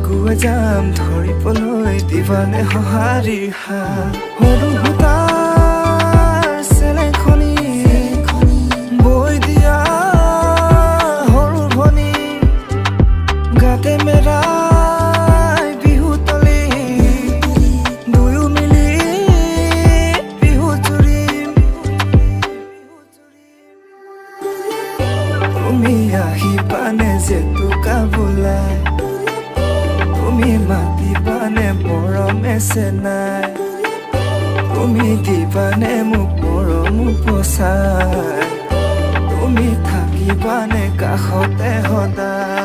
আগুৱাই যাম ধৰিবলৈ দিবানে সঁহাৰি হাত সৰু সূতাৰ চেলেখনি বৈ দিয়া সৰু ভনী গাতে মেৰাই বিহু তলি দুয়ো মিলি বিহু জুৰিম তুমি আহিবানে জেতুকা বোলাই তুমি মাতিবানে মৰমে চেনাই তুমি দিবানে মোক মৰম উপচাই তুমি থাকিবানে কাষতে সদায়